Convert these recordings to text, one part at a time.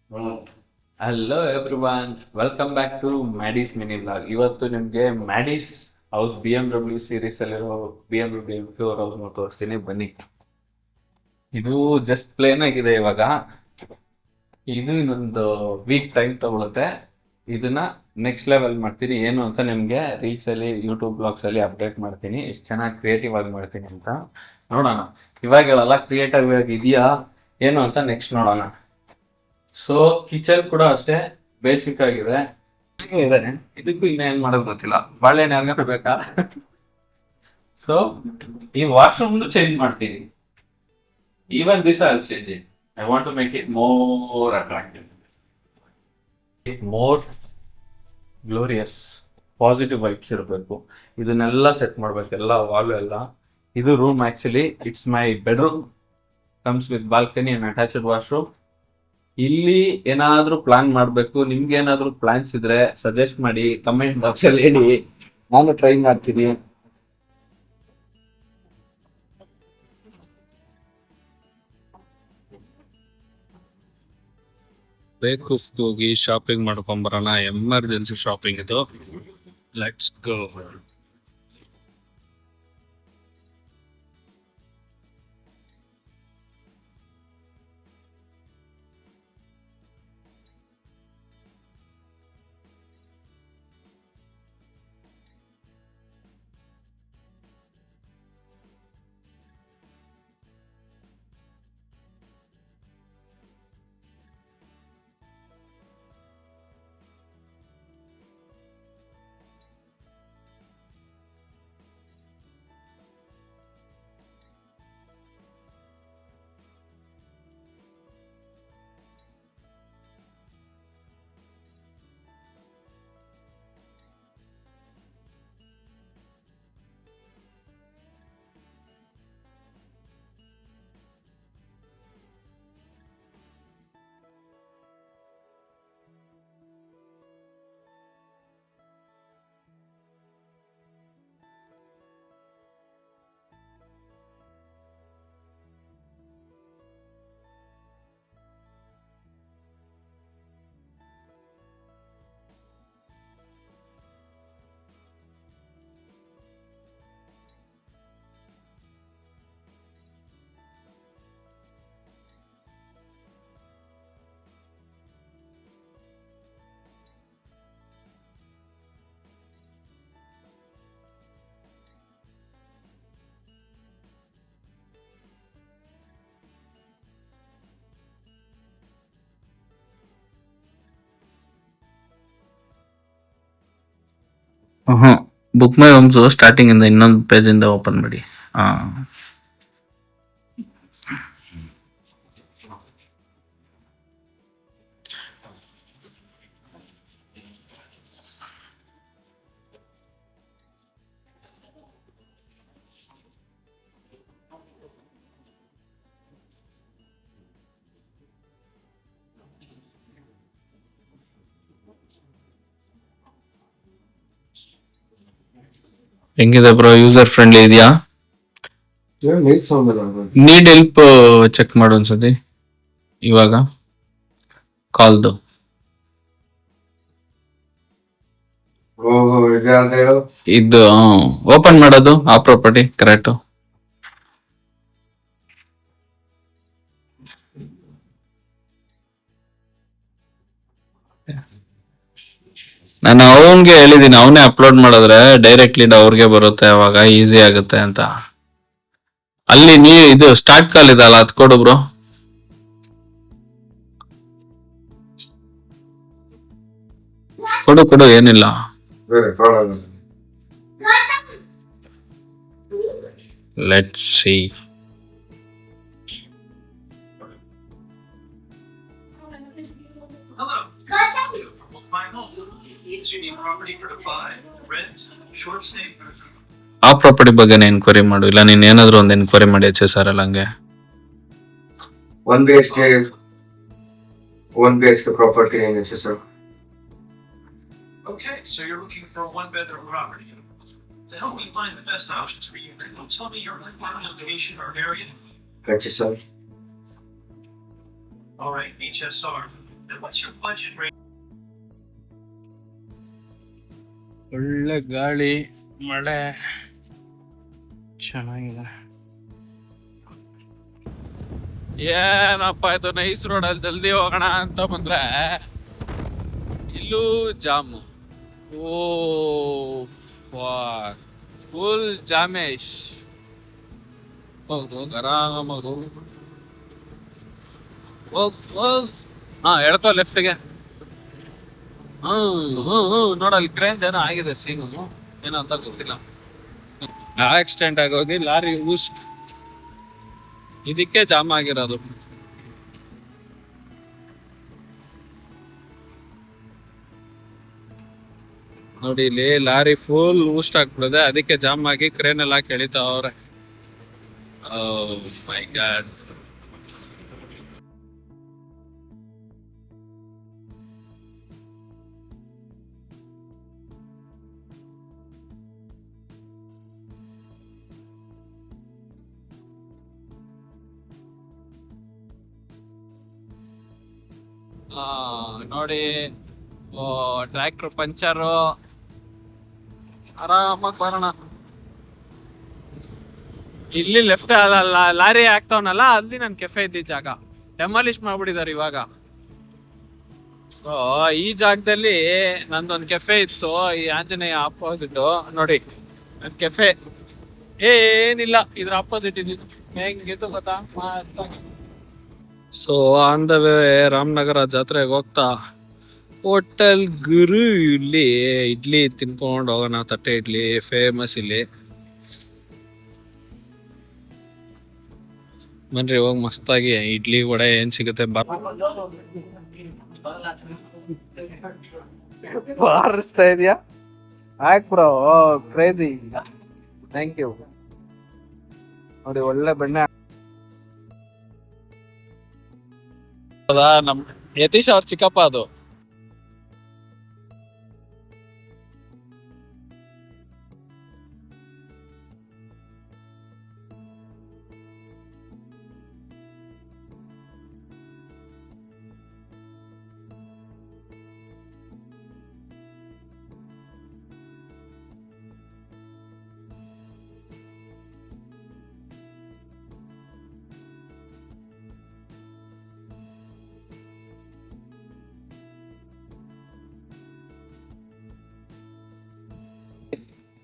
Hello everyone, welcome back to Maddie's mini blog. ಇವತ್ತು ನಿಮಗೆ Maddie's house BMW series ಅಲ್ಲಿರೋ BMW M4 house ತೋರಿಸ್ತೀನಿ, ಬನ್ನಿ. ಇದು ಜಸ್ಟ್ ಪ್ಲೇನ್ ಆಗಿದೆ ಇವಾಗ. ಇದು ಇನ್ನೊಂದು ವೀಕ್ ಟೈಮ್ ತಗೊಳುತ್ತೆ. ಇದನ್ನ ನೆಕ್ಸ್ಟ್ ಲೆವೆಲ್ ಮಾಡ್ತೀನಿ. ಏನು ಅಂತ ನಿಮಗೆ ರೀಲ್ಸ್ ಅಲ್ಲಿ, ಯೂಟ್ಯೂಬ್ ಬ್ಲಾಗ್ಸ್ ಅಲ್ಲಿ ಅಪ್ಡೇಟ್ ಮಾಡ್ತೀನಿ, ಎಷ್ಟು ಚೆನ್ನಾಗಿ ಕ್ರಿಯೇಟಿವ್ ಆಗಿ ಮಾಡ್ತೀನಿ ಅಂತ ನೋಡೋಣ. ಇವಾಗೆಲ್ಲ ಕ್ರಿಯೇಟಿವ್ ಆಗಿ ಇದೆಯಾ ಏನು ಅಂತ ನೆಕ್ಸ್ಟ್ ನೋಡೋಣ. ಸೊ ಕಿಚನ್ ಕೂಡ ಅಷ್ಟೇ ಬೇಸಿಕ್ ಆಗಿದೆ. ಇದಕ್ಕೂ ಇನ್ನೇನ್ ಮಾಡೋದು ಗೊತ್ತಿಲ್ಲ. ಬಾಳೆಹಣ್ಣು ಯಾರಿಗಾರು ಬೇಕಾ? ಸೊ ಈ ವಾಶ್ರೂಮ್ ಚೇಂಜ್ ಮಾಡ್ತೀನಿ. Even this I will change it. I want to make it more attractive, it more glorious, positive vibes ಇರಬೇಕು. ಇದನ್ನೆಲ್ಲ ಸೆಟ್ ಮಾಡ್ಬೇಕು, ಎಲ್ಲ ವಾಲ್ ಎಲ್ಲ. ಇದು room actually it's my bedroom, comes with balcony and attached washroom. ಇಲ್ಲಿ ಏನಾದ್ರೂ plan ಮಾಡ್ಬೇಕು. ನಿಮ್ಗೆ ಏನಾದ್ರೂ ಪ್ಲಾನ್ಸ್ ಇದ್ರೆ ಸಜೆಸ್ಟ್ ಮಾಡಿ, ಕಮೆಂಟ್ ಬಾಕ್ಸ್ ಅಲ್ಲಿ ಹೇಳಿ, ನಾನು ಟ್ರೈ ಮಾಡ್ತೀನಿ. ಬೇಕೂಫ್ಗೆ ಹೋಗಿ ಶಾಪಿಂಗ್ ಮಾಡ್ಕೊಂಡ್ ಬರೋಣ. ಎಮರ್ಜೆನ್ಸಿ ಶಾಪಿಂಗ್ ಇದು. Let's go. Book my homes starting ಇಂದ ಇನ್ನೊಂದು ಪೇಜ್ ಇಂದ ಓಪನ್ ಮಾಡಿ. ಹೆಂಗಿದೆ ಬ್ರೋ? ಯೂಸರ್ ಫ್ರೆಂಡ್ಲಿ ಇದೆಯಾ? ನೀಡ್ ಹೆಲ್ಪ್ ಚೆಕ್ ಮಾಡು ಒಂದ್ಸತಿ. ಇವಾಗ ಕಾಲ್ದು ಇದು ಓಪನ್ ಮಾಡೋದು ಆ ಪ್ರಾಪರ್ಟಿ ಕರೆಕ್ಟ್. ನಾನು ಅವನ್ಗೆ ಹೇಳಿದೀನಿ, ಅವನೇ ಅಪ್ಲೋಡ್ ಮಾಡಿದ್ರೆ ಡೈರೆಕ್ಟ್ ಲೀಡ್ ಅವ್ರಿಗೆ ಬರುತ್ತೆ, ಅವಾಗ ಈಸಿ ಆಗುತ್ತೆ ಅಂತ. ಅಲ್ಲಿ ನೀ ಇದು ಸ್ಟಾರ್ಟ್ ಕಾಲ್ ಇದಲ್ಲ, ಅದ್ ಕೊಡು ಬ್ರೋ. ಕೊಡು ಕೊಡು, ಏನಿಲ್ಲ. Let's see. ಆ ಪ್ರಾಪರ್ಟಿ ಬಗ್ಗೆ ಎನ್ಕ್ವೈರಿ ಮಾಡು, ಇಲ್ಲ ನೀನ್ ಏನಾದ್ರು ಒಂದು ಎನ್ಕ್ವೈರಿ ಮಾಡಿ HSR ಅಲ್ಲಿ ಹಂಗೆ. 1 BHK property in HSR. Okay, so you're looking for a one-bedroom property. To help me find the best options for you, can you tell me your location or area? HSR. All right, HSR. And what's your budget range? ಒಳ್ಳೆ ಗಾಳಿ ಮಳೆ ಚೆನ್ನಾಗಿದೆ. ಏನಪ್ಪ ಇದು nice ರೋಡಲ್ಲಿ ಜಲ್ದಿ ಹೋಗೋಣ ಅಂತ ಬಂದ್ರೆ ಇಲ್ಲೂ ಜಾಮು. ಓ ಫುಲ್ ಜಾಮೇಶ್. ಹೌದು ಆರಾಮಾಗಿ ಹೋಗ್. ಹಾ ಎಳ್ಕೋ ಲೆಫ್ಟ್ಗೆ. ನೋಡಲ್ಲಿ ಕ್ರೇನ್ ಏನೋ ಆಗಿದೆ ಸೀನು, ಏನೋ ಅಂತ ಗೊತ್ತಿಲ್ಲ. ಆಕ್ಸಿಡೆಂಟ್ ಆಗೋಗಿ ಲಾರಿ ಊಸ್ಟ್, ಇದಕ್ಕೆ ಜಾಮ್ ಆಗಿರೋದು. ನೋಡಿ ಇಲ್ಲಿ ಲಾರಿ ಫುಲ್ ಊಸ್ಟ್ ಆಗ್ಬಿಡದೆ, ಅದಕ್ಕೆ ಜಾಮ್ ಆಗಿ ಕ್ರೇನ್ ಎಲ್ಲ ಕೆಳಿತಾವ್ರೆ. ಮೈ ಗಾಡ್. ನೋಡಿ ಟ್ರ್ಯಾಕ್ಟರ್ ಪಂಚರು, ಆರಾಮಾಗಿ ಬರೋಣ. ಇಲ್ಲಿ ಲೆಫ್ಟ್ ಲಾರಿ ಆಗ್ತಾವನಲ್ಲ, ಅಲ್ಲಿ ನನ್ ಕೆಫೆ ಇದ್ದಿದ್ದ ಜಾಗ ಡೆಮಾಲಿಷ್ ಮಾಡ್ಬಿಟ್ಟಿದ್ದಾರೆ ಇವಾಗ. ಸೊ ಈ ಜಾಗದಲ್ಲಿ ನಂದೊಂದು ಕೆಫೆ ಇತ್ತು, ಈ ಆಂಜನೇಯ ಅಪೋಸಿಟ್. ನೋಡಿ ನನ್ ಕೆಫೆ ಏನಿಲ್ಲ, ಇದ್ರ ಅಪೋಸಿಟ್ ಇದ್ದಿದ್ದು. ಹೆಂಗಿತ್ತು ಗೊತ್ತಾ? So on the way Ramanagara ಜಾತ್ರೆಗೆ ಹೋಗ್ತಾ ಹೋಟೆಲ್ ಗುರು ಇಲ್ಲಿ ಇಡ್ಲಿ ತಿನ್ಕೊಂಡು ಹೋಗೋಣ. ತಟ್ಟೆ ಇಡ್ಲಿ ಫೇಮಸ್ ಇಲ್ಲಿ. ಬನ್ರಿ ಹೋಗಿ ಮಸ್ತಾಗಿ ಇಡ್ಲಿ ವಡೆ ಏನ್ ಸಿಗುತ್ತೆ ಬಾರಿಸ್ತಾ ಇದೆಯಾ? ಆಯ್ತು ಬ್ರೋ, ಕ್ರೇಜಿ, ಥ್ಯಾಂಕ್ ಯು. ನೋಡಿ ಒಳ್ಳೆ ಬೆಣ್ಣೆ. ನಮ್ ಯತೀಶ್ ಅವ್ರ ಚಿಕ್ಕಪ್ಪ ಅದು.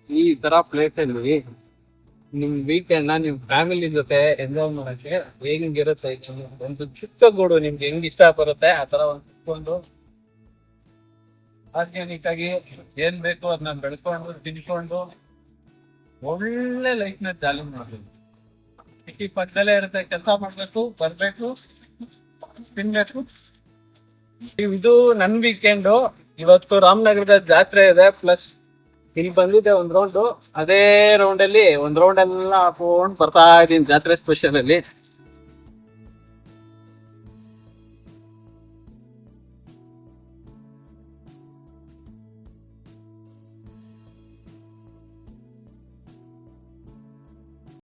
ಈ ತರ ಪ್ಲೇಸ್ ಅಲ್ಲಿ ನಿಮ್ ವೀಕೆಂಡ್ ನಿಮ್ ಫ್ಯಾಮಿಲಿ ಜೊತೆ ಎಂಜಾಯ್ ಮಾಡಕ್ಕೆ ಹೆಂಗಿರುತ್ತೆ, ಒಂದು ಚಿಕ್ಕ ಗೂಡು ನಿಮ್ಗೆ ಹೆಂಗ್ ಇಷ್ಟ ಬರುತ್ತೆ ಆ ತರ ಒಂದು ಕುತ್ಕೊಂಡು ಆರ್ಗ್ಯಾನಿಕ್ ಆಗಿ ಏನ್ ಬೇಕು ಅದನ್ನ ಬೆಳ್ಕೊಂಡು ತಿನ್ಕೊಂಡು ಒಳ್ಳೆ ಲೈಫ್ ನ ಜಾಲಿ ಮಾಡ್ಬೇಕು. ಸಿಟಿ ಪಕ್ಕದಲ್ಲೇ ಇರುತ್ತೆ, ಕೆಲಸ ಮಾಡ್ಬೇಕು, ಬರ್ಬೇಕು, ತಿನ್ಬೇಕು. ಇದು ನನ್ ವೀಕೆಂಡು. ಇವತ್ತು ರಾಮನಗರದ ಜಾತ್ರೆ ಇದೆ, ಪ್ಲಸ್ ಇಲ್ಲಿ ಬಂದಿದ್ದೆ ಒಂದ್ ರೌಂಡ್. ಅದೇ ರೌಂಡ್ ಅಲ್ಲಿ ಒಂದ್ ರೌಂಡ್ ಎಲ್ಲ ಹಾಕೊಂಡು ಬರ್ತಾ ಇದೀನಿ ಜಾತ್ರೆ ಸ್ಪೆಷಲ್ ಅಲ್ಲಿ.